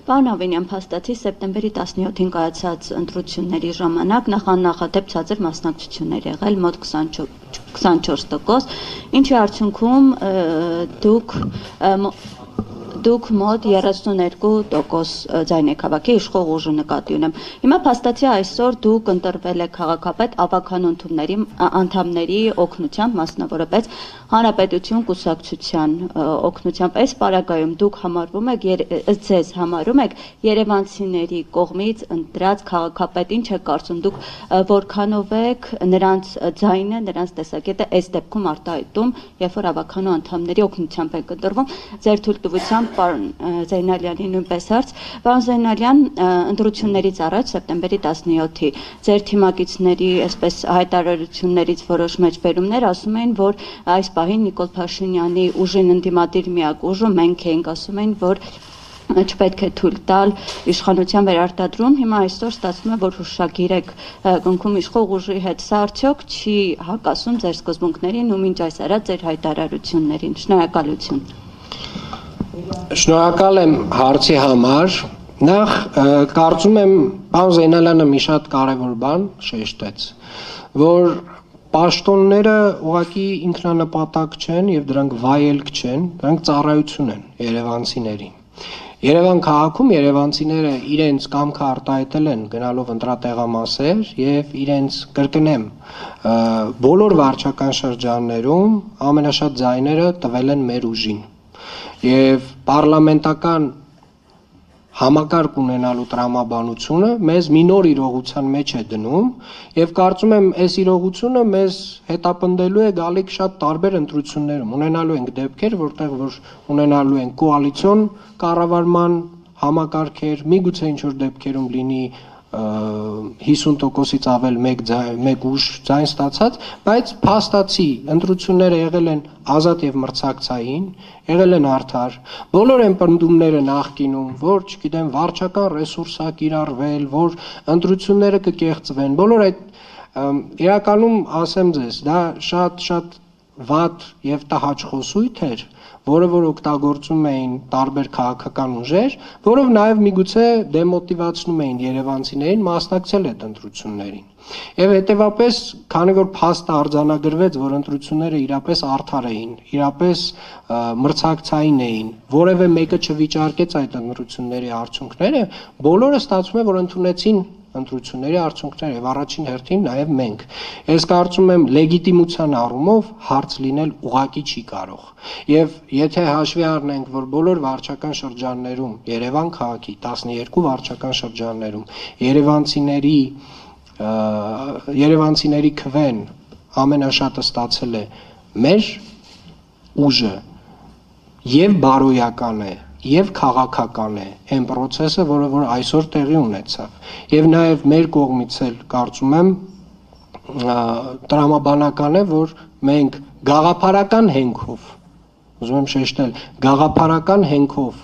Պարոն Ավենյան, փաստացի սեպտեմբերի 17-ին կայացած ընտրությունների ժամանակ նախադեպ ցածր մասնակցություններ եղել մոտ 24%, ինչի արդյունքում դուք մոտ 32% ձայն եք հավաքի իշխող ուժը նկատի ունեմ։ Հիմա փաստացի այսօր դուք ընտրվել եք քաղաքապետ ավագանու անդամների օգնությամբ, մասնավորապես Հանրապետություն կուսակցության օգնությամբ, այս պարագայում դուք ձեզ համարում եք երևանցիների կողմից ընտրած քաղաքապետ, ինչ եք կարծում դուք որքանով եք նրանց ձայնը, նրանց տեսակետը այս դեպքում արտահայտում, երբ որ ավագանու անդամների օգնությամբ եք ընտրվում, ձեր թույլտվությամբ պարոն Զեյնալյանի նույնպես հարց, պարոն Զեյնալյան, ընտրություններից առաջ սեպտեմբերի 17-ի ձեր թիմակիցների այսպես հայտարարություններից որոշ մեջբերումներ ասում էին, որ այս պահին Նիկոլ Փաշինյանի ուժին ընդդիմադիր միակ ուժը մենք էինք, ասում էին, որ չպետք է թույլ տալ իշխանության վերարտադրում, հիմա այսօր ստացվում է, որ հուշագիր եք կնքում իշխող ուժի հետ, սա արդյոք չի հակասում ձեր սկզբունքներին ու մինչ այս արած ձեր հայտարարություններին, շնորհակալություն։ Շնորհակալ եմ հարցի համար, նախ կարծում եմ պարոն Զեյնալյանը մի շատ կարևոր բան շեշտեց, որ պաշտոնները ուղղակի ինքնանպատակ չեն եւ դրանք վայելք չեն, դրանք ծառայություն են երևանցիներին։ Երևան քաղաքում երևանցիները իրենց կամքը արտահայտել են գնալով ընտրատեղամասեր եւ իրենց կրկնեմ բոլոր վարչական շրջաններում ամենաշատ ձայները տվել են մեր ուժին եւ պարլամենտական համակարգ ունենալու տրամաբանությունը մեզ մի նոր իրողության մեջ է դնում եւ կարծում եմ այս իրողությունը մեզ հետապնդելու է գալիք շատ տարբեր ընտրություններում ունենալու ենք դեպքեր որտեղ որ ունենալու են կոալիցիոն կառավարման համակարգեր միգուցե ինչ որ դեպքերում լինի 50%-ից ավել մեկ ուժ ձայն ստացած, բայց փաստացի ընտրությունները եղել են ազատ եւ մրցակցային, եղել են արդար, բոլոր են պնդումները նախկինում, որ չգիտեմ վարչական ռեսուրսա կիրառվել, որ ընտրությունները կկեղծվեն, բոլոր այդ իրականում ասեմ ձեզ, դա շատ վատ եւ տհաճ խոսույթ էր, որը որ օգտագործում էին տարբեր քաղաքական ուժեր, որով նաև միգուցե դեմոտիվացնում էին երևանցիներին մասնակցել այդ ընտրություններին։ Եվ հետևապես, քանի որ փաստը արձանագրվեց, որ ընտրությունները իրապես արդար էին, իրապես մրցակցային էին, որևէ մեկը չվիճարկեց այդ ընտրությունների արդյունքները, բոլորը ստացվում է, որ ընդունեցին ընտրությունների արդյունքները եւ առաջին հերթին նաեւ մենք։ Ես կարծում եմ լեգիտիմության առումով հարց լինել ուղղակի չի կարող։ Եվ եթե հաշվի առնենք, որ բոլոր վարչական շրջաններում Երևան քաղաքի 12 վարչական շրջաններում երևանցիների քվեն ամենաշատը ստացել է մեր ուժը եւ բարոյական է եւ քաղաքական է այն process-ը, որը որ այսօր տեղի ունեցավ։ Եվ նաեւ մեր կողմից էլ կարծում եմ տրամաբանական է, որ մենք գաղափարական հենքով, ուզում եմ շեշտել, գաղափարական հենքով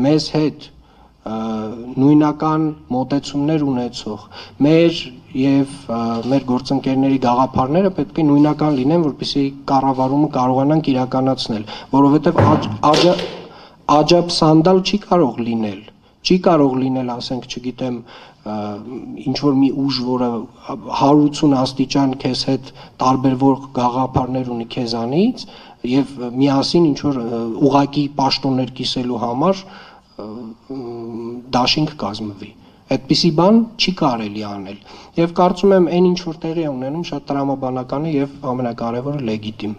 մեզ հետ նույնական մոտեցումներ ունեցող մեր եւ մեր գործընկերների գաղափարները պետք է նույնական լինեն, որպեսզի կառավարումը կարողանանք իրականացնել, որովհետեւ աջապսանդալ չի կարող լինել, ասենք, չգիտեմ, ինչ որ մի ուժ, որը 180 աստիճան քեզ հետ տարբերվող գաղափարներ ունի քեզանից եւ միասին ինչ որ ուղակի պաշտոններ կիսելու համար դաշինք կազմվի։ Այդպիսի բան չի կարելի անել։ Եվ կարծում եմ այն ինչ որ տեղի է ունենում շատ տրամաբանական է եւ ամենակարևորը լեգիտիմ։